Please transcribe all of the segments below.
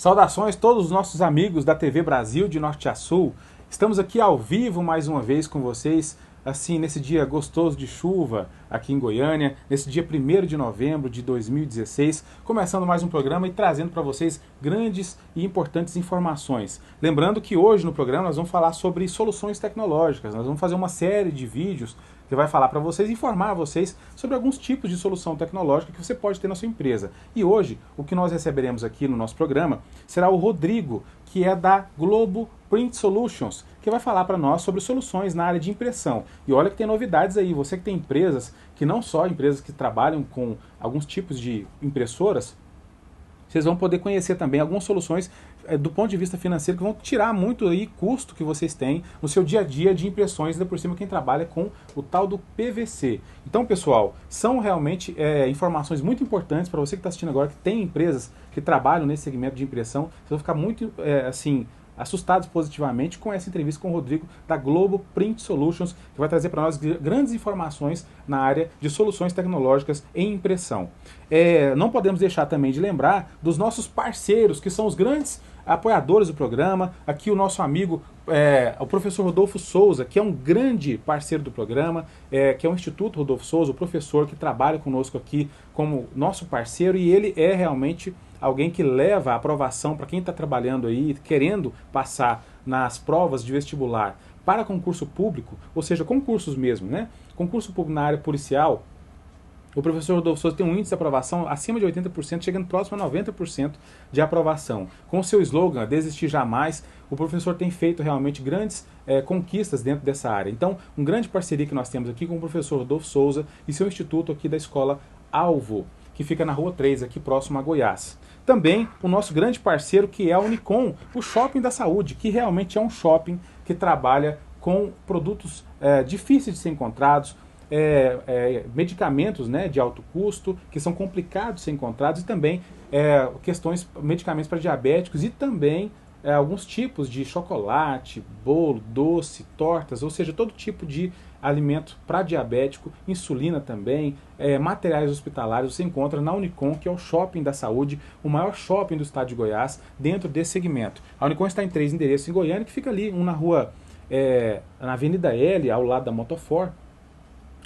Saudações a todos os nossos amigos da TV Brasil de Norte a Sul. Estamos aqui ao vivo mais uma vez com vocês, assim, nesse dia gostoso de chuva aqui em Goiânia, nesse dia 1º de novembro de 2016, começando mais um programa e trazendo para vocês grandes e importantes informações. Lembrando que hoje no programa nós vamos falar sobre soluções tecnológicas, nós vamos fazer uma série de vídeos que vai falar para vocês, informar vocês sobre alguns tipos de solução tecnológica que você pode ter na sua empresa. E hoje, o que nós receberemos aqui no nosso programa será o Rodrigo, que é da Globo Print Solutions, que vai falar para nós sobre soluções na área de impressão. E olha que tem novidades aí, você que tem empresas, que não só empresas que trabalham com alguns tipos de impressoras, vocês vão poder conhecer também algumas soluções do ponto de vista financeiro que vão tirar muito aí custo que vocês têm no seu dia a dia de impressões, ainda por cima quem trabalha com o tal do PVC. Então, pessoal, são realmente informações muito importantes para você que está assistindo agora, que tem empresas que trabalham nesse segmento de impressão. Vocês vão ficar muito, assustados positivamente com essa entrevista com o Rodrigo da Globo Print Solutions, que vai trazer para nós grandes informações na área de soluções tecnológicas em impressão. Não podemos deixar também de lembrar dos nossos parceiros, que são os grandes apoiadores do programa. Aqui o nosso amigo, o professor Rodolfo Souza, que é um grande parceiro do programa, que é o Instituto Rodolfo Souza, o professor que trabalha conosco aqui como nosso parceiro, e ele é realmente alguém que leva a aprovação para quem está trabalhando aí, querendo passar nas provas de vestibular para concurso público, ou seja, concursos mesmo, né? Concurso público na área policial. O professor Rodolfo Souza tem um índice de aprovação acima de 80%, chegando próximo a 90% de aprovação. Com o seu slogan, desistir jamais, o professor tem feito realmente grandes conquistas dentro dessa área. Então, uma grande parceria que nós temos aqui com o professor Rodolfo Souza e seu instituto aqui da Escola Alvo, que fica na Rua 3, aqui próximo a Goiás. Também o nosso grande parceiro, que é a Unicom, o Shopping da Saúde, que realmente é um shopping que trabalha com produtos difíceis de ser encontrados, medicamentos, né, de alto custo, que são complicados de ser encontrados, e também medicamentos para diabéticos, e também alguns tipos de chocolate, bolo, doce, tortas, ou seja, todo tipo de alimento para diabético, insulina também, materiais hospitalares, você encontra na Unicom, que é o Shopping da Saúde, o maior shopping do estado de Goiás, dentro desse segmento. A Unicom está em 3 endereços em Goiânia, que fica ali, um na rua, na Avenida L, ao lado da Motofor,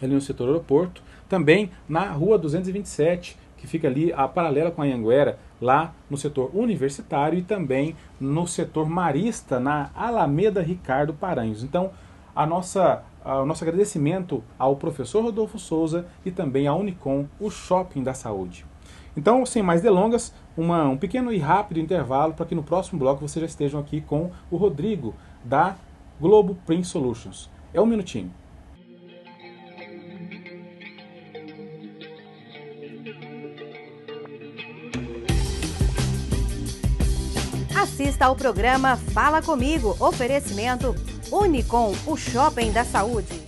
ali no setor aeroporto, também na Rua 227, que fica ali paralela com a Anhanguera, lá no setor universitário, e também no setor marista, na Alameda Ricardo Paranhos. Então, o nosso agradecimento ao professor Rodolfo Souza e também à Unicom, o Shopping da Saúde. Então, sem mais delongas, um pequeno e rápido intervalo para que no próximo bloco vocês já estejam aqui com o Rodrigo, da Globo Print Solutions. É um minutinho. Assista ao programa Fala Comigo, oferecimento Unicom, o Shopping da Saúde.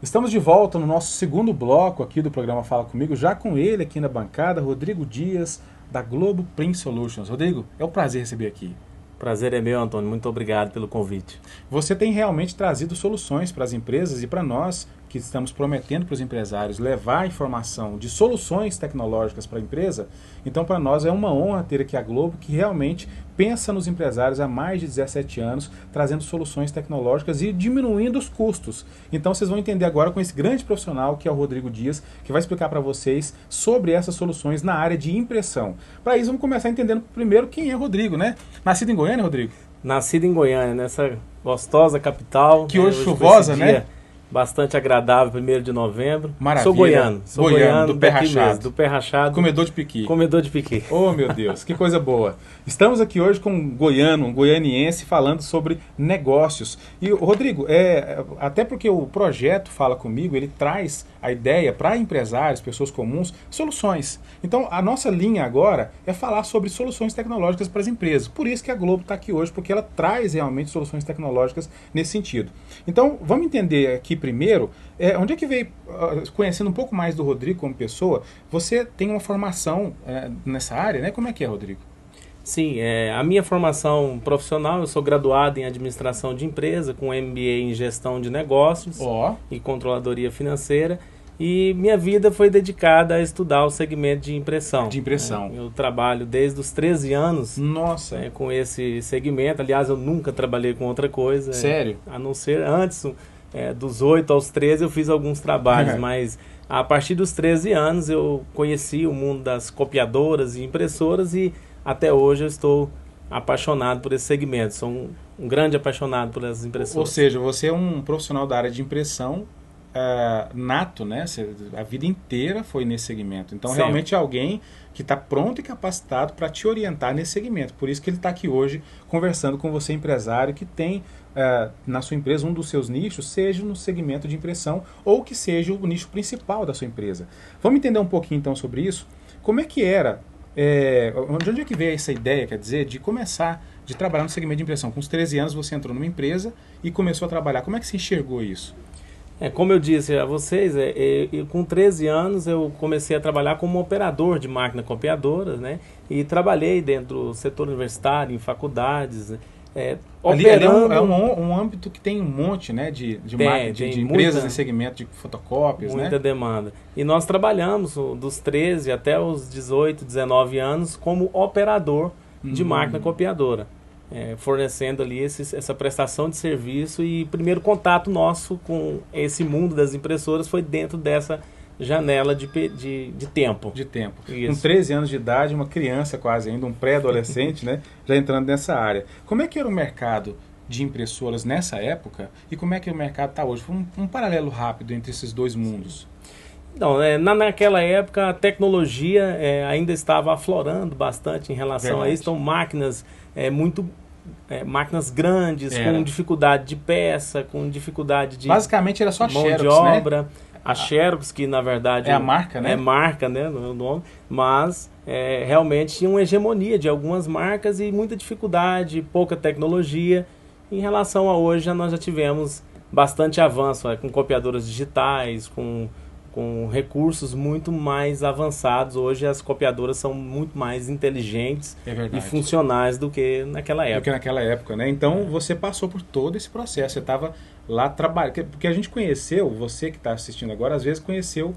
Estamos de volta no nosso segundo bloco aqui do programa Fala Comigo, já com ele aqui na bancada, Rodrigo Dias, da Globo Print Solutions. Rodrigo, é um prazer receber aqui. Prazer é meu, Antônio. Muito obrigado pelo convite. Você tem realmente trazido soluções para as empresas e para nós, que estamos prometendo para os empresários levar informação de soluções tecnológicas para a empresa. Então, para nós é uma honra ter aqui a Globo, que realmente pensa nos empresários há mais de 17 anos, trazendo soluções tecnológicas e diminuindo os custos. Então, vocês vão entender agora com esse grande profissional, que é o Rodrigo Dias, que vai explicar para vocês sobre essas soluções na área de impressão. Para isso, vamos começar entendendo primeiro quem é o Rodrigo, né? Nascido em Goiânia, Rodrigo? Nascido em Goiânia, nessa gostosa capital. Que hoje chuvosa, né? bastante agradável, 1º de novembro. Maravilha. Sou goiano do pé daqui rachado. mesmo, do pé rachado. Comedor de piqui. Comedor de piqui. Oh, meu Deus, que coisa boa. Estamos aqui hoje com um goiano, um goianiense, falando sobre negócios. E, Rodrigo, até porque o projeto Fala Comigo, ele traz a ideia para empresários, pessoas comuns, soluções. Então, a nossa linha agora é falar sobre soluções tecnológicas para as empresas. Por isso que a Globo está aqui hoje, porque ela traz realmente soluções tecnológicas nesse sentido. Então, vamos entender aqui primeiro, onde é que veio, conhecendo um pouco mais do Rodrigo como pessoa, você tem uma formação nessa área, né? Como é que é, Rodrigo? Sim, a minha formação profissional, eu sou graduado em administração de empresa, com MBA em gestão de negócios e controladoria financeira, e minha vida foi dedicada a estudar o segmento de impressão. De impressão. Eu trabalho desde os 13 anos. Nossa. Com esse segmento. Aliás, eu nunca trabalhei com outra coisa. Sério? A não ser antes, dos 8 aos 13 eu fiz alguns trabalhos, mas a partir dos 13 anos eu conheci o mundo das copiadoras e impressoras e até hoje eu estou apaixonado por esse segmento. Sou um grande apaixonado por essas impressoras. Ou seja, você é um profissional da área de impressão nato, né? A vida inteira foi nesse segmento. Então, Sempre. realmente é alguém que está pronto e capacitado para te orientar nesse segmento. Por isso que ele está aqui hoje conversando com você, empresário, que tem na sua empresa um dos seus nichos, seja no segmento de impressão ou que seja o nicho principal da sua empresa. Vamos entender um pouquinho então sobre isso. Como é que era, de onde é que veio essa ideia, quer dizer, de começar, de trabalhar no segmento de impressão? Com os 13 anos você entrou numa empresa e começou a trabalhar. Como é que você enxergou isso? Como eu disse a vocês, com 13 anos eu comecei a trabalhar como operador de máquina copiadora, né? E trabalhei dentro do setor universitário, em faculdades, operando... Ali é um âmbito que tem um monte, né, de empresas em segmento de fotocópias, muita demanda. E nós trabalhamos dos 13 até os 18, 19 anos como operador de máquina copiadora. Fornecendo ali essa prestação de serviço, e o primeiro contato nosso com esse mundo das impressoras foi dentro dessa janela de tempo. De tempo. Isso. Com 13 anos de idade, uma criança quase ainda, um pré-adolescente, né, já entrando nessa área. Como é que era o mercado de impressoras nessa época e como é que o mercado está hoje? Foi um paralelo rápido entre esses dois mundos. Não, naquela época a tecnologia ainda estava aflorando bastante em relação a isso. Então máquinas máquinas grandes, com dificuldade de peça, com dificuldade de basicamente era só a mão Xerox, de obra. né? A Xerox, que na verdade é a marca, né? É marca, né, no nome, mas realmente tinha uma hegemonia de algumas marcas e muita dificuldade, pouca tecnologia. Em relação a hoje, nós já tivemos bastante avanço, com copiadoras digitais, com recursos muito mais avançados. Hoje as copiadoras são muito mais inteligentes e funcionais do que naquela época. Né? Então você passou por todo esse processo, você estava lá trabalhando, porque a gente conheceu, você que está assistindo agora, às vezes conheceu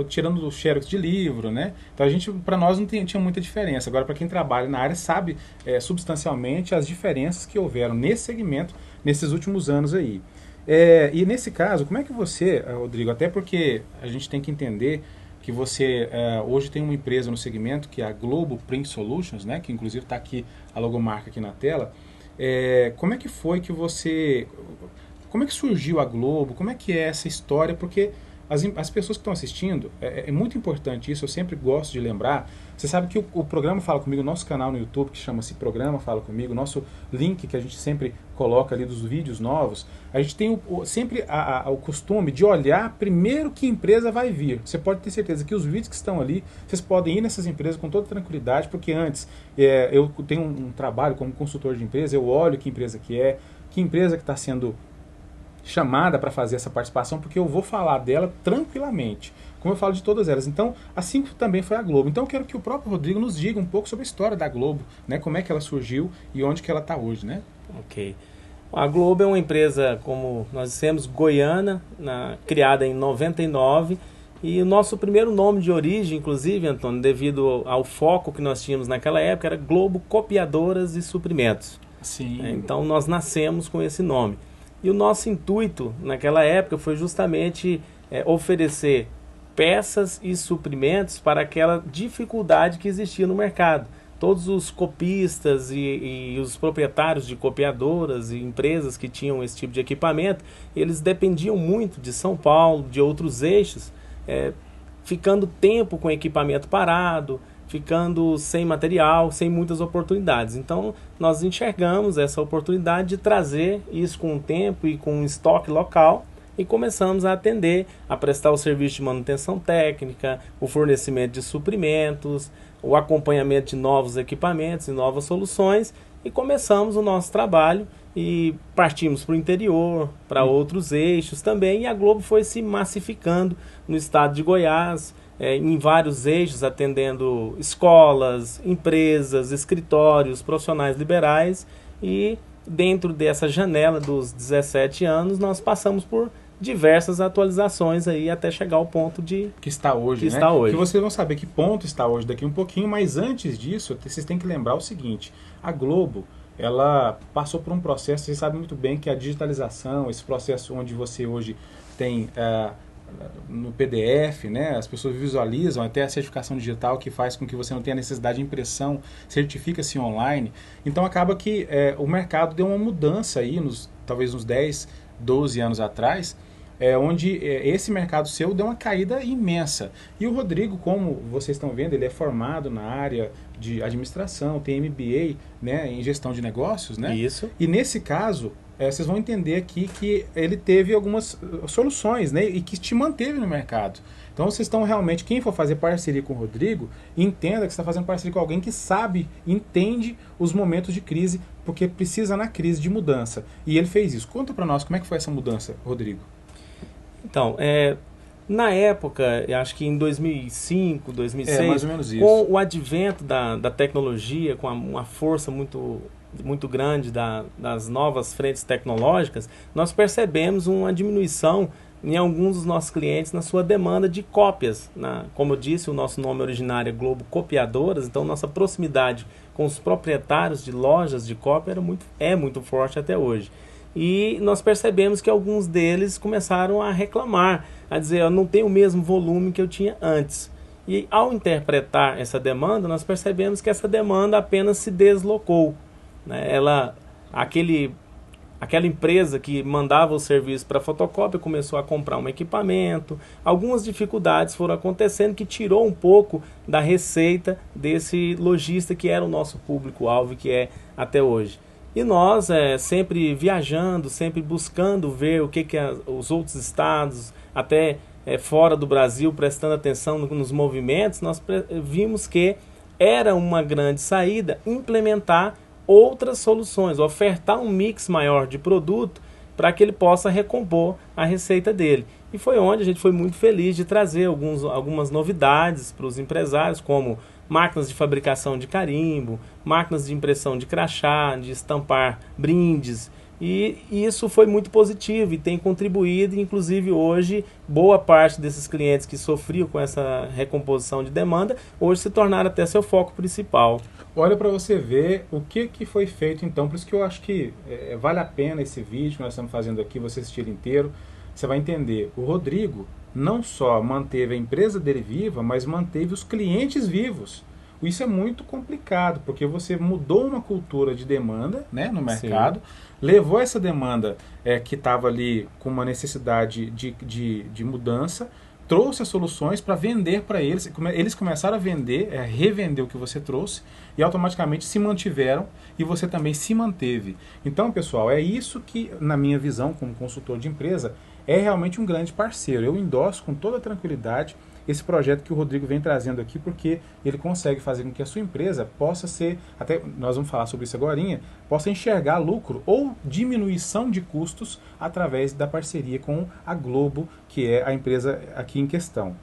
tirando o xerox de livro, né? Então para nós não tinha muita diferença. Agora, para quem trabalha na área, sabe substancialmente as diferenças que houveram nesse segmento nesses últimos anos aí. E nesse caso, como é que você, Rodrigo, até porque a gente tem que entender que você hoje tem uma empresa no segmento que é a Globo Print Solutions, né, que inclusive está aqui a logomarca aqui na tela. Como é que foi que como é que surgiu a Globo? Como é que é essa história? Porque as pessoas que estão assistindo, é muito importante isso, eu sempre gosto de lembrar. Você sabe que o programa Fala Comigo, nosso canal no YouTube, que chama-se Programa Fala Comigo, nosso link que a gente sempre coloca ali dos vídeos novos, a gente tem sempre o costume de olhar primeiro que empresa vai vir. Você pode ter certeza que os vídeos que estão ali, vocês podem ir nessas empresas com toda tranquilidade, porque antes eu tenho um trabalho como consultor de empresa, eu olho que empresa que está sendo chamada para fazer essa participação, porque eu vou falar dela tranquilamente, como eu falo de todas elas. Então, assim também foi a Globo. Então, eu quero que o próprio Rodrigo nos diga um pouco sobre a história da Globo, né? Como é que ela surgiu e onde que ela está hoje, né? Ok. A Globo é uma empresa, como nós dissemos, goiana, criada em 99, e o nosso primeiro nome de origem, inclusive, Antônio, devido ao foco que nós tínhamos naquela época, era Globo Copiadoras e Suprimentos. Sim. Então, nós nascemos com esse nome. E o nosso intuito naquela época foi justamente oferecer peças e suprimentos para aquela dificuldade que existia no mercado. todos os copistas e os proprietários de copiadoras e empresas que tinham esse tipo de equipamento, eles dependiam muito de São Paulo, de outros eixos, ficando tempo com o equipamento parado, ficando sem material, sem muitas oportunidades. Então, nós enxergamos essa oportunidade de trazer isso com o tempo e com um estoque local e começamos a atender, a prestar o serviço de manutenção técnica, o fornecimento de suprimentos, o acompanhamento de novos equipamentos e novas soluções, e começamos o nosso trabalho e partimos para o interior, para outros eixos também, e a Globo foi se massificando no estado de Goiás, em vários eixos, atendendo escolas, empresas, escritórios, profissionais liberais, e dentro dessa janela dos 17 anos, nós passamos por diversas atualizações aí até chegar ao ponto de que está hoje, né? Está hoje. Que vocês vão saber que ponto está hoje daqui um pouquinho, mas antes disso, vocês têm que lembrar o seguinte: a Globo, ela passou por um processo, vocês sabem muito bem que a digitalização, esse processo onde você hoje tem no PDF, né, as pessoas visualizam até a certificação digital que faz com que você não tenha necessidade de impressão, certifica-se online. Então acaba que o mercado deu uma mudança aí, talvez uns 10, 12 anos atrás, onde esse mercado seu deu uma caída imensa. E o Rodrigo, como vocês estão vendo, ele é formado na área de administração, tem MBA, né, em gestão de negócios, né? Isso. E nesse caso, vocês vão entender aqui que ele teve algumas soluções, né, e que te manteve no mercado. Então vocês estão realmente, quem for fazer parceria com o Rodrigo, entenda que está fazendo parceria com alguém que sabe, entende os momentos de crise, porque precisa na crise de mudança. E ele fez isso. Conta para nós como é que foi essa mudança, Rodrigo. Então, na época, eu acho que em 2005, 2006, mais ou menos isso. com o advento da tecnologia, com uma força muito grande das novas frentes tecnológicas, nós percebemos uma diminuição em alguns dos nossos clientes na sua demanda de cópias. Como eu disse, o nosso nome originário é Globo Copiadoras, então nossa proximidade com os proprietários de lojas de cópia é muito forte até hoje. E nós percebemos que alguns deles começaram a reclamar, a dizer, eu não tenho o mesmo volume que eu tinha antes. E ao interpretar essa demanda, nós percebemos que essa demanda apenas se deslocou, né? Aquela empresa que mandava o serviço para fotocópia começou a comprar um equipamento, algumas dificuldades foram acontecendo que tirou um pouco da receita desse lojista que era o nosso público-alvo, que é até hoje. E nós, sempre viajando, sempre buscando ver o que os outros estados, até fora do Brasil, prestando atenção nos movimentos, nós vimos que era uma grande saída implementar outras soluções, ofertar um mix maior de produto para que ele possa recompor a receita dele. E foi onde a gente foi muito feliz de trazer algumas novidades para os empresários, como máquinas de fabricação de carimbo, máquinas de impressão de crachá, de estampar brindes. E isso foi muito positivo e tem contribuído, inclusive hoje, boa parte desses clientes que sofriam com essa recomposição de demanda, hoje se tornaram até seu foco principal. Olha para você ver o que foi feito então, por isso que eu acho que vale a pena esse vídeo que nós estamos fazendo aqui, você assistir inteiro, você vai entender. O Rodrigo não só manteve a empresa dele viva, mas manteve os clientes vivos. Isso é muito complicado, porque você mudou uma cultura de demanda, né, no mercado, sim, levou essa demanda que estava ali com uma necessidade de mudança, trouxe as soluções para vender para eles. Eles começaram a vender, revender o que você trouxe e automaticamente se mantiveram e você também se manteve. Então, pessoal, é isso que, na minha visão como consultor de empresa, é realmente um grande parceiro. Eu endosso com toda tranquilidade esse projeto que o Rodrigo vem trazendo aqui, porque ele consegue fazer com que a sua empresa possa ser, até nós vamos falar sobre isso agorinha, possa enxergar lucro ou diminuição de custos através da parceria com a Globo, que é a empresa aqui em questão.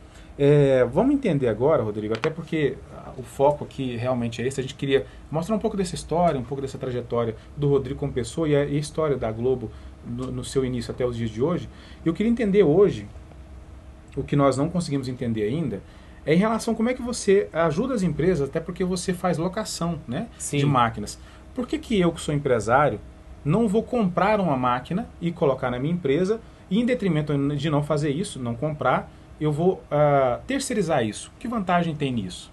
Vamos entender agora, Rodrigo, até porque o foco aqui realmente é esse, a gente queria mostrar um pouco dessa história, um pouco dessa trajetória do Rodrigo como pessoa e a história da Globo no seu início até os dias de hoje. Eu queria entender hoje, o que nós não conseguimos entender ainda, é em relação a como é que você ajuda as empresas, até porque você faz locação, né, de máquinas. Por que eu, que sou empresário, não vou comprar uma máquina e colocar na minha empresa, e em detrimento de não fazer isso, não comprar, eu vou terceirizar isso? Que vantagem tem nisso?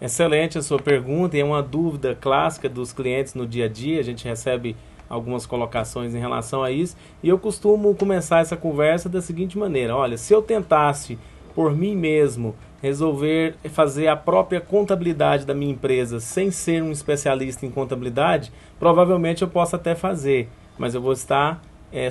Excelente a sua pergunta, e é uma dúvida clássica dos clientes no dia a dia. A gente recebe algumas colocações em relação a isso, e eu costumo começar essa conversa da seguinte maneira: olha, se eu tentasse por mim mesmo resolver fazer a própria contabilidade da minha empresa sem ser um especialista em contabilidade, provavelmente eu possa até fazer, mas eu vou estar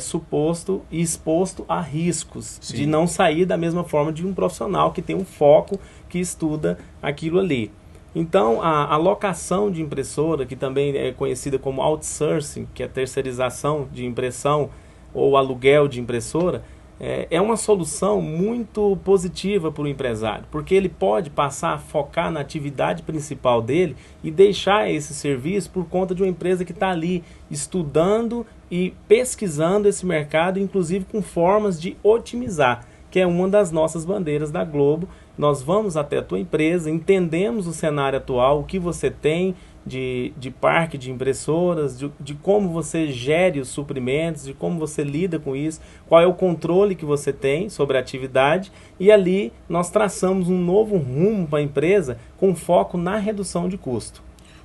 suposto e exposto a riscos. Sim. De não sair da mesma forma de um profissional que tem um foco, que estuda aquilo ali. Então, a alocação de impressora, que também é conhecida como outsourcing, que é a terceirização de impressão ou aluguel de impressora, é uma solução muito positiva para o empresário, porque ele pode passar a focar na atividade principal dele e deixar esse serviço por conta de uma empresa que está ali estudando e pesquisando esse mercado, inclusive com formas de otimizar, que é uma das nossas bandeiras da Globo. Nós vamos até a tua empresa, entendemos o cenário atual, o que você tem de parque de impressoras, de como você gere os suprimentos, de como você lida com isso, qual é o controle que você tem sobre a atividade, e ali nós traçamos um novo rumo para a empresa com foco na redução de custo.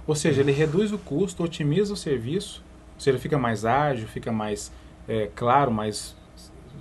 Ou seja, ele reduz o custo, otimiza o serviço, ou seja, fica mais ágil, fica mais claro, mais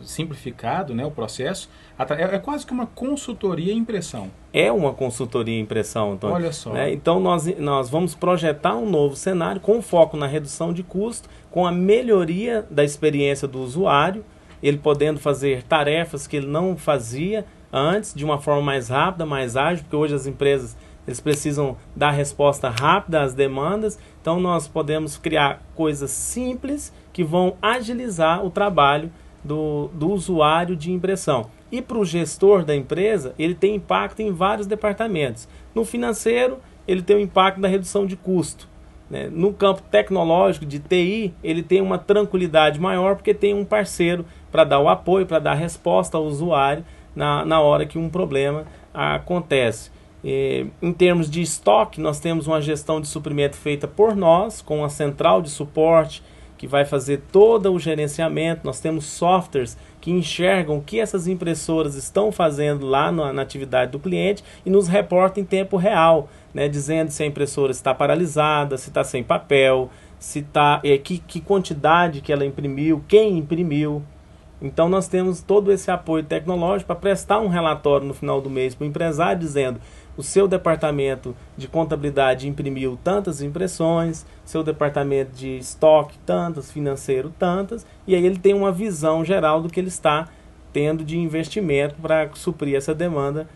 simplificado, né, o processo. É quase que uma consultoria em impressão. É uma consultoria em impressão, Antônio. Olha só. Né? Então nós vamos projetar um novo cenário com foco na redução de custo, com a melhoria da experiência do usuário, ele podendo fazer tarefas que ele não fazia antes, de uma forma mais rápida, mais ágil, porque hoje as empresas eles precisam dar resposta rápida às demandas. Então nós podemos criar coisas simples que vão agilizar o trabalho do usuário de impressão. E para o gestor da empresa, ele tem impacto em vários departamentos. No financeiro, ele tem o impacto da redução de custo. Né? No campo tecnológico, de TI, ele tem uma tranquilidade maior, porque tem um parceiro para dar o apoio, para dar resposta ao usuário na hora que um problema acontece. Em termos de estoque, nós temos uma gestão de suprimento feita por nós, com a central de suporte, que vai fazer todo o gerenciamento. Nós temos softwares que enxergam o que essas impressoras estão fazendo lá na atividade do cliente e nos reportam em tempo real, né, dizendo se a impressora está paralisada, se está sem papel, se que quantidade que ela imprimiu, quem imprimiu. Então nós temos todo esse apoio tecnológico para prestar um relatório no final do mês para o empresário, dizendo: o seu departamento de contabilidade imprimiu tantas impressões, seu departamento de estoque tantas, financeiro tantas, e aí ele tem uma visão geral do que ele está tendo de investimento para suprir essa demanda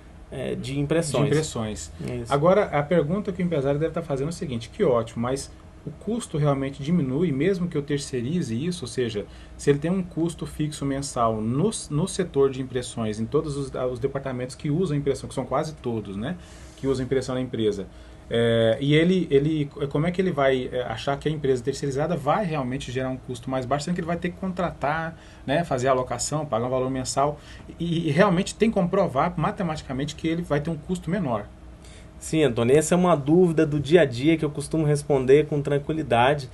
de impressões. Isso. Agora, a pergunta que o empresário deve estar fazendo é o seguinte: que ótimo, mas o custo realmente diminui mesmo que eu terceirize isso? Ou seja, se ele tem um custo fixo mensal no setor de impressões, em todos os departamentos que usam impressão, que são quase todos, né, que usam impressão na empresa, e ele como é que ele vai achar que a empresa terceirizada vai realmente gerar um custo mais baixo, sendo que ele vai ter que contratar, né, fazer a alocação, pagar um valor mensal, e realmente tem como provar matematicamente que ele vai ter um custo menor? Sim, Antônio, essa é uma dúvida do dia a dia que eu costumo responder com tranquilidade.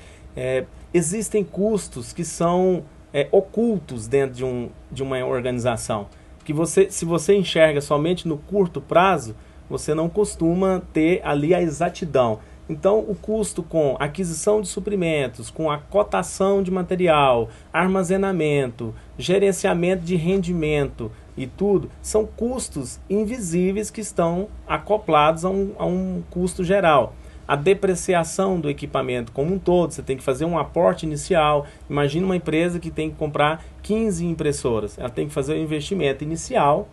Existem custos que são ocultos dentro de uma organização, que se você enxerga somente no curto prazo, você não costuma ter ali a exatidão. Então, o custo com aquisição de suprimentos, com a cotação de material, armazenamento, gerenciamento de rendimento e tudo, são custos invisíveis que estão acoplados a um custo geral. A depreciação do equipamento como um todo, você tem que fazer um aporte inicial. Imagina uma empresa que tem que comprar 15 impressoras, ela tem que fazer o investimento inicial,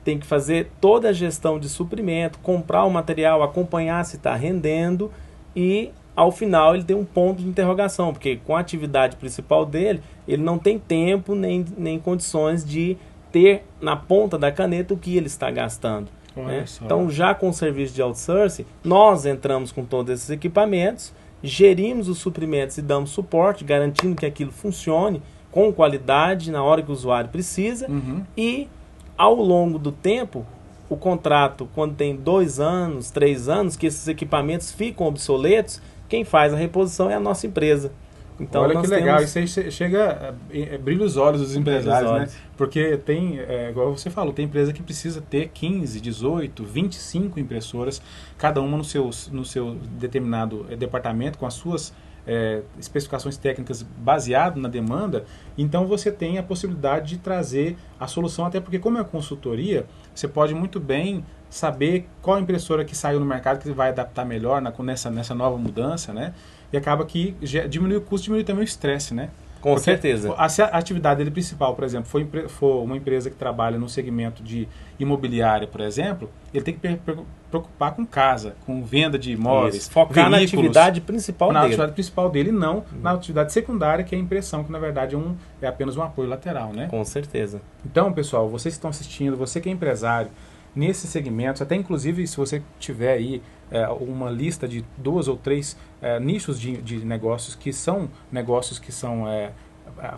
tem que fazer toda a gestão de suprimento, comprar o material, acompanhar se está rendendo, e ao final ele tem um ponto de interrogação, porque com a atividade principal dele, ele não tem tempo nem condições de ter na ponta da caneta o que ele está gastando. Né? Então, já com o serviço de outsourcing, nós entramos com todos esses equipamentos, gerimos os suprimentos e damos suporte, garantindo que aquilo funcione com qualidade na hora que o usuário precisa. E ao longo do tempo, o contrato, quando tem 2 anos, 3 anos, que esses equipamentos ficam obsoletos, quem faz a reposição é a nossa empresa. Então, olha nós que legal, temos... isso aí chega, brilha os olhos dos empresários, Brilha né? os olhos. Porque tem, igual você falou, tem empresa que precisa ter 15, 18, 25 impressoras, cada uma no seu determinado departamento, com as suas especificações técnicas baseado na demanda. Então você tem a possibilidade de trazer a solução, até porque como é consultoria, você pode muito bem saber qual impressora que saiu no mercado que vai adaptar melhor nessa nova mudança, né? E acaba que diminui o custo, diminui também o estresse, né? Com Porque certeza. Se a atividade dele principal, por exemplo, for uma empresa que trabalha no segmento de imobiliária, por exemplo, ele tem que preocupar com casa, com venda de imóveis, Isso. Focar na atividade principal na dele. atividade principal dele, não na atividade secundária, que é a impressão, que na verdade é apenas um apoio lateral, né? Com certeza. Então, pessoal, vocês que estão assistindo, você que é empresário, nesses segmentos, até inclusive se você tiver aí uma lista de 2 ou 3 nichos de negócios que são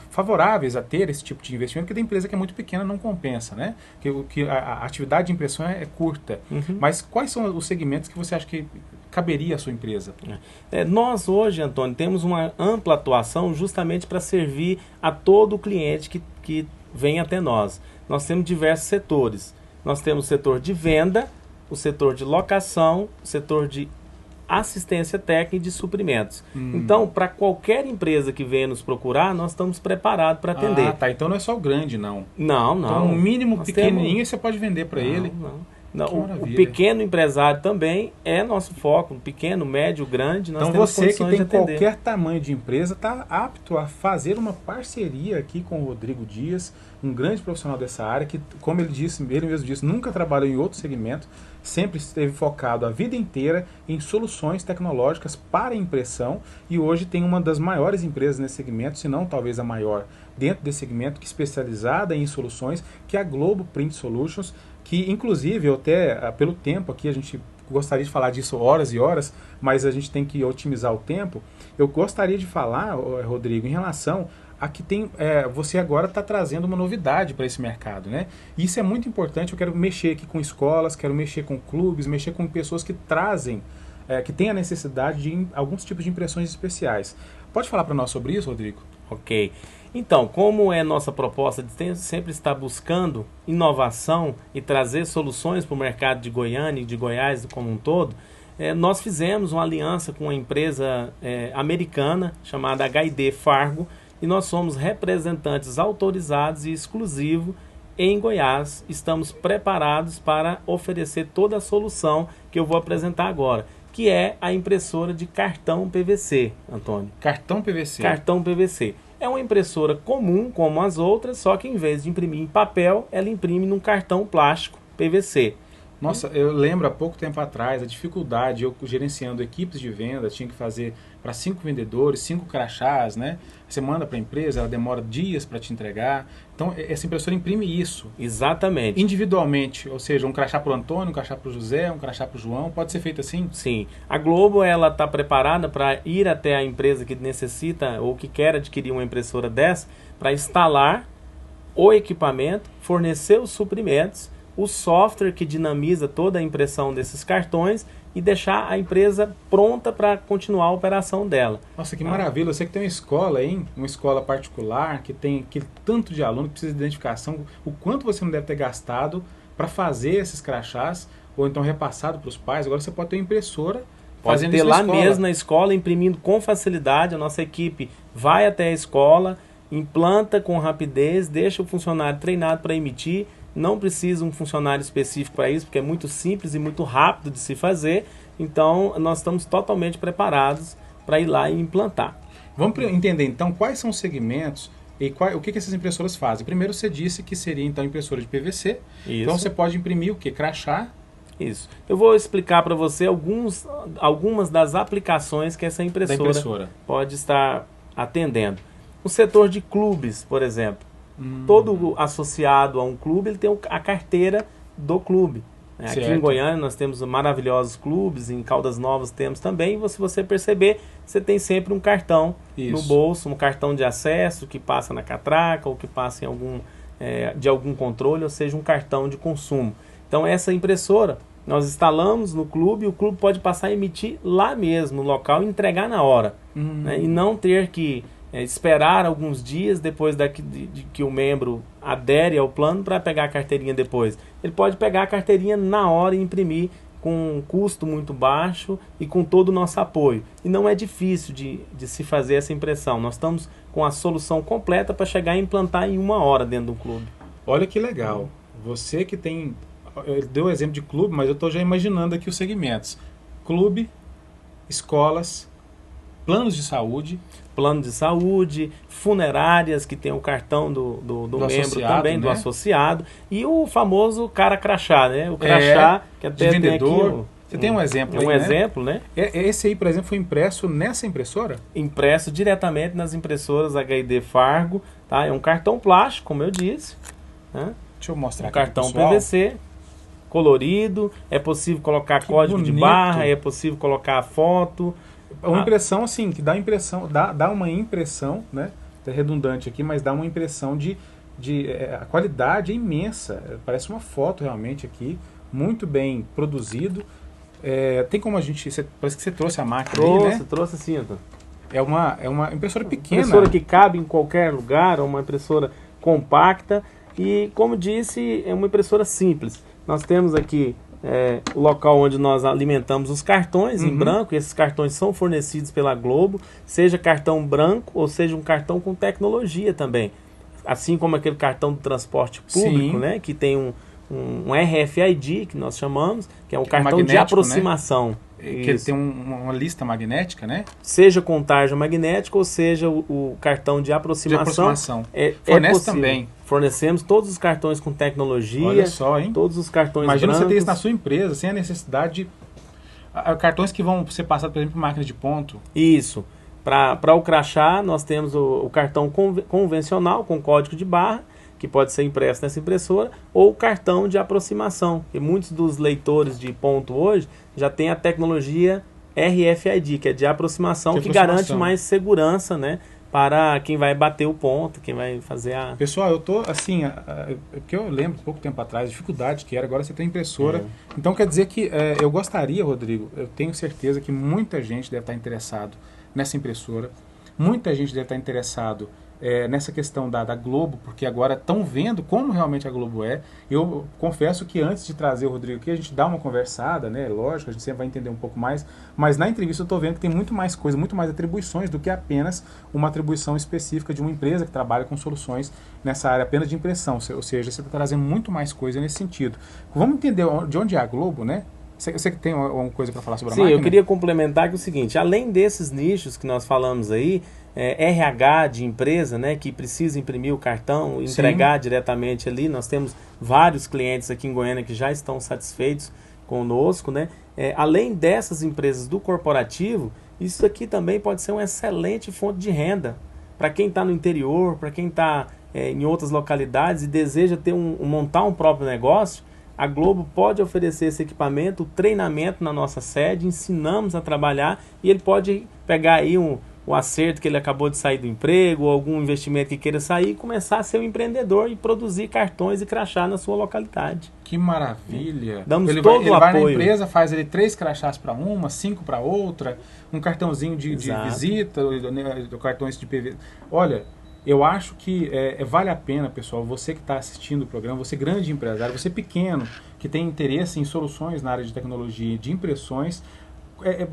favoráveis a ter esse tipo de investimento, porque tem empresa que é muito pequena, não compensa, né? Que a atividade de impressão é curta. Uhum. Mas quais são os segmentos que você acha que caberia à sua empresa? Nós hoje, Antônio, temos uma ampla atuação justamente para servir a todo o cliente que vem até nós. Nós temos diversos setores. Nós temos o setor de venda, o setor de locação, o setor de assistência técnica e de suprimentos. Então, para qualquer empresa que venha nos procurar, nós estamos preparados para atender. Ah, tá. Então não é só o grande, não. Não. Então, um mínimo Nós pequenininho você pode vender para ele. Não, Que o maravilha. pequeno empresário também é nosso foco. Pequeno, médio, grande, nós Então temos você que condições tem de atender. qualquer tamanho de empresa está apto a fazer uma parceria aqui com o Rodrigo Dias, um grande profissional dessa área que, como ele mesmo disse, nunca trabalhou em outro segmento, sempre esteve focado a vida inteira em soluções tecnológicas para impressão e hoje tem uma das maiores empresas nesse segmento, se não talvez a maior dentro desse segmento, que é especializada em soluções, que é a Globo Print Solutions, que inclusive eu até, pelo tempo aqui, a gente gostaria de falar disso horas e horas, mas a gente tem que otimizar o tempo. Eu gostaria de falar, Rodrigo, em relação a que você agora está trazendo uma novidade para esse mercado, né? E isso é muito importante. Eu quero mexer aqui com escolas, quero mexer com clubes, mexer com pessoas que trazem, que têm a necessidade de alguns tipos de impressões especiais. Pode falar para nós sobre isso, Rodrigo? Ok. Então, como é nossa proposta de sempre estar buscando inovação e trazer soluções para o mercado de Goiânia e de Goiás como um todo, nós fizemos uma aliança com uma empresa americana chamada H&D Fargo, e nós somos representantes autorizados e exclusivos em Goiás. Estamos preparados para oferecer toda a solução que eu vou apresentar agora, que é a impressora de cartão PVC, Antônio. Cartão PVC. Cartão PVC. É uma impressora comum, como as outras, só que em vez de imprimir em papel, ela imprime num cartão plástico PVC. Nossa, eu lembro há pouco tempo atrás a dificuldade, eu gerenciando equipes de venda, tinha que fazer para 5 vendedores, 5 crachás, né? Você manda para a empresa, ela demora dias para te entregar. Então, essa impressora imprime isso. Exatamente. Individualmente, ou seja, um crachá para o Antônio, um crachá para o José, um crachá para o João, pode ser feito assim? Sim. A Globo, ela está preparada para ir até a empresa que necessita ou que quer adquirir uma impressora dessa, para instalar o equipamento, fornecer os suprimentos, o software que dinamiza toda a impressão desses cartões e deixar a empresa pronta para continuar a operação dela. Nossa, que maravilha. Você que tem uma escola, hein? Uma escola particular, que tem aquele tanto de aluno que precisa de identificação, o quanto você não deve ter gastado para fazer esses crachás, ou então repassado para os pais. Agora você pode ter uma impressora Pode ter lá mesmo na escola, imprimindo com facilidade. A nossa equipe vai até a escola, implanta com rapidez, deixa o funcionário treinado para emitir. Não precisa um funcionário específico para isso, porque é muito simples e muito rápido de se fazer. Então, nós estamos totalmente preparados para ir lá e implantar. Vamos entender, então, quais são os segmentos e o que essas impressoras fazem. Primeiro, você disse que seria, então, impressora de PVC. Isso. Então, você pode imprimir o quê? Crachá. Isso. Eu vou explicar para você algumas das aplicações que essa impressora pode estar atendendo. No setor de clubes, por exemplo. Todo associado a um clube, ele tem a carteira do clube. Aqui em Goiânia nós temos maravilhosos clubes, em Caldas Novas temos também, e se você perceber, você tem sempre um cartão no bolso, um cartão de acesso que passa na catraca ou que passa de algum controle, ou seja, um cartão de consumo. Então essa impressora nós instalamos no clube, e o clube pode passar a emitir lá mesmo, no local, e entregar na hora. né, e não ter que esperar alguns dias depois de que o membro adere ao plano para pegar a carteirinha depois. Ele pode pegar a carteirinha na hora e imprimir com um custo muito baixo e com todo o nosso apoio. E não é difícil de se fazer essa impressão. Nós estamos com a solução completa para chegar e implantar em 1 hora dentro do clube. Olha que legal. Você que tem... Ele deu o exemplo de clube, mas eu estou já imaginando aqui os segmentos. Clube, escolas, planos de saúde. Plano de saúde, funerárias, que tem o cartão do membro também, né? Do associado. E o famoso cara crachá, né? O crachá, que até de vendedor. Tem aqui Você tem um exemplo aí, um exemplo, né? Esse aí, por exemplo, foi impresso nessa impressora? Impresso diretamente nas impressoras HID Fargo, tá? É um cartão plástico, como eu disse, né? Deixa eu mostrar aqui cartão pro pessoal. PVC, colorido, é possível colocar código bonito. de barra, é possível colocar a foto. Uma impressão assim, que dá impressão, dá uma impressão, né? É redundante aqui, mas dá uma impressão a qualidade é imensa. Parece uma foto realmente aqui, muito bem produzido. Tem como parece que você trouxe a máquina aí, né? Trouxe sim, Antônio. É uma impressora pequena. Impressora que cabe em qualquer lugar, é uma impressora compacta e, como disse, é uma impressora simples. Nós temos aqui o local onde nós alimentamos os cartões em branco, e esses cartões são fornecidos pela Globo, seja cartão branco ou seja um cartão com tecnologia também. Assim como aquele cartão do transporte público, né, que tem um RFID, que nós chamamos, que é um cartão de aproximação. Né? Que ele tem uma lista magnética, né? Seja com tarja magnética ou seja o cartão de aproximação. Fornece também. Fornecemos todos os cartões com tecnologia. Olha só, hein? Todos os cartões Imagina brancos. você ter isso na sua empresa, sem a necessidade de... Cartões que vão ser passados, por exemplo, por máquina de ponto. Isso. Para o crachá, nós temos o cartão convencional com código de barra, que pode ser impresso nessa impressora, ou o cartão de aproximação. E muitos dos leitores de ponto hoje já tem a tecnologia RFID, que é de aproximação, que garante mais segurança, né, para quem vai bater o ponto, quem vai fazer a... Pessoal, eu tô assim, porque eu lembro pouco tempo atrás, a dificuldade que era, agora você tem impressora. Então quer dizer que eu gostaria, Rodrigo, eu tenho certeza que muita gente deve estar interessado nessa impressora, muita gente deve estar interessado nessa questão da Globo, porque agora estão vendo como realmente a Globo é. Eu confesso que antes de trazer o Rodrigo aqui, a gente dá uma conversada, né? Lógico, a gente sempre vai entender um pouco mais, mas na entrevista eu estou vendo que tem muito mais coisa, muito mais atribuições do que apenas uma atribuição específica de uma empresa que trabalha com soluções nessa área apenas de impressão, ou seja, você está trazendo muito mais coisa nesse sentido. Vamos entender de onde é a Globo, né? Você tem alguma coisa para falar sobre a máquina? Sim, eu queria complementar que é o seguinte, além desses nichos que nós falamos aí, RH de empresa, né, que precisa imprimir o cartão, entregar diretamente ali, nós temos vários clientes aqui em Goiânia que já estão satisfeitos conosco, né? Além dessas empresas do corporativo, isso aqui também pode ser uma excelente fonte de renda para quem está no interior, para quem está em outras localidades e deseja montar um próprio negócio. A Globo pode oferecer esse equipamento, treinamento na nossa sede, ensinamos a trabalhar e ele pode pegar aí o acerto que ele acabou de sair do emprego, ou algum investimento que queira sair e começar a ser um empreendedor e produzir cartões e crachá na sua localidade. Que maravilha! Damos todo o apoio. Vai na empresa, faz ele 3 crachás para uma, 5 para outra, um cartãozinho de visita, cartões de PV. Olha, eu acho que vale a pena, pessoal, você que está assistindo o programa, você grande empresário, você pequeno, que tem interesse em soluções na área de tecnologia e de impressões,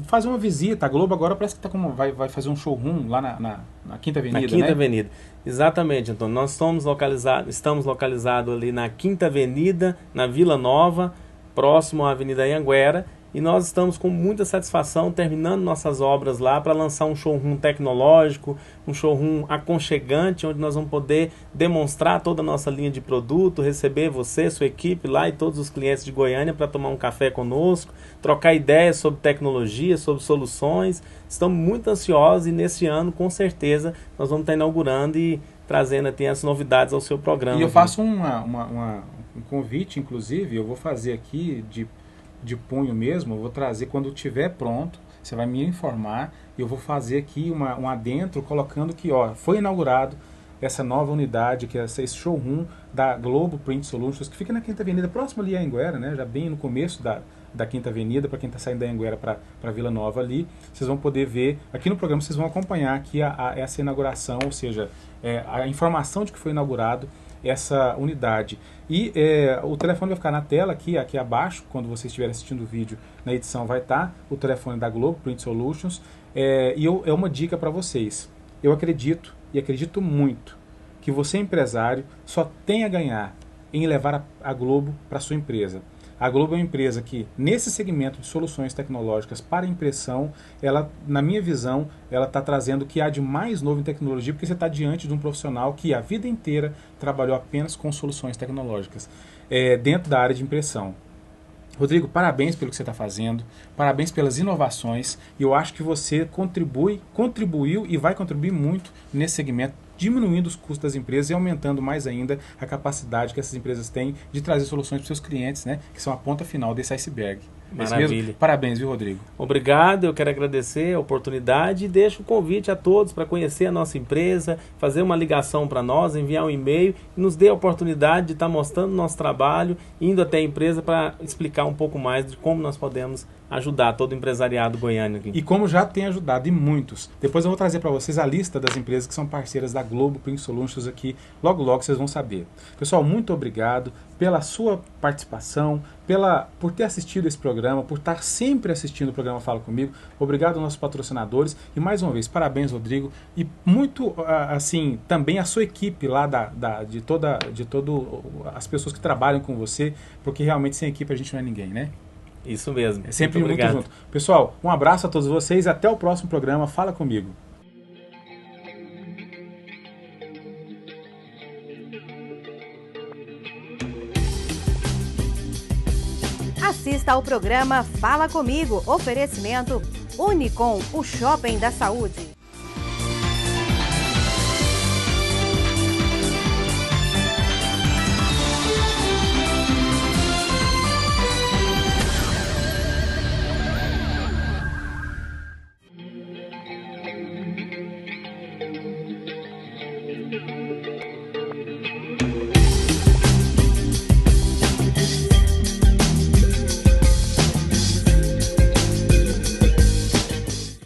fazer uma visita. A Globo agora parece que vai fazer um showroom lá na Quinta Avenida, na Quinta Avenida. Exatamente, Antônio. Nós estamos localizados ali na Quinta Avenida, na Vila Nova, próximo à Avenida Anhanguera. E nós estamos com muita satisfação terminando nossas obras lá para lançar um showroom tecnológico, um showroom aconchegante, onde nós vamos poder demonstrar toda a nossa linha de produto, receber você, sua equipe lá e todos os clientes de Goiânia para tomar um café conosco, trocar ideias sobre tecnologia, sobre soluções. Estamos muito ansiosos e nesse ano, com certeza, nós vamos estar inaugurando e trazendo até as novidades ao seu programa. E eu faço um convite, inclusive, eu vou fazer aqui de punho mesmo, eu vou trazer quando estiver pronto, você vai me informar e eu vou fazer aqui um adentro colocando que foi inaugurado essa nova unidade, que é esse showroom da Globo Print Solutions, que fica na Quinta Avenida, próximo ali a Anhanguera, né, já bem no começo da Quinta Avenida, para quem está saindo da Anhanguera para Vila Nova ali, vocês vão poder ver, aqui no programa vocês vão acompanhar aqui essa inauguração, ou seja, a informação de que foi inaugurado essa unidade. E o telefone vai ficar na tela aqui abaixo, quando vocês estiverem assistindo o vídeo, na edição vai estar o telefone da Globo Print Solutions. É uma dica para vocês. Eu acredito, e acredito muito, que você, empresário, só tem a ganhar em levar a Globo para sua empresa. A Globo é uma empresa que, nesse segmento de soluções tecnológicas para impressão, ela, na minha visão, ela está trazendo o que há de mais novo em tecnologia, porque você está diante de um profissional que a vida inteira trabalhou apenas com soluções tecnológicas dentro da área de impressão. Rodrigo, parabéns pelo que você está fazendo, parabéns pelas inovações, e eu acho que você contribuiu e vai contribuir muito nesse segmento, diminuindo os custos das empresas e aumentando mais ainda a capacidade que essas empresas têm de trazer soluções para os seus clientes, né, que são a ponta final desse iceberg. Maravilha. Parabéns, viu, Rodrigo? Obrigado, eu quero agradecer a oportunidade e deixo o convite a todos para conhecer a nossa empresa, fazer uma ligação para nós, enviar um e-mail e nos dê a oportunidade de estar mostrando o nosso trabalho, indo até a empresa para explicar um pouco mais de como nós podemos ajudar todo o empresariado goiano aqui. E como já tem ajudado, e muitos. Depois eu vou trazer para vocês a lista das empresas que são parceiras da Globo Print Solutions aqui, logo vocês vão saber. Pessoal, muito obrigado pela sua participação, por ter assistido esse programa, por estar sempre assistindo o programa Fala Comigo. Obrigado aos nossos patrocinadores e mais uma vez, parabéns, Rodrigo, e muito assim, também a sua equipe lá de todas as pessoas que trabalham com você, porque realmente sem equipe a gente não é ninguém, né? Isso mesmo. É sempre muito junto. Pessoal, um abraço a todos vocês e até o próximo programa Fala Comigo. Assista ao programa Fala Comigo, oferecimento Unicom, o Shopping da Saúde.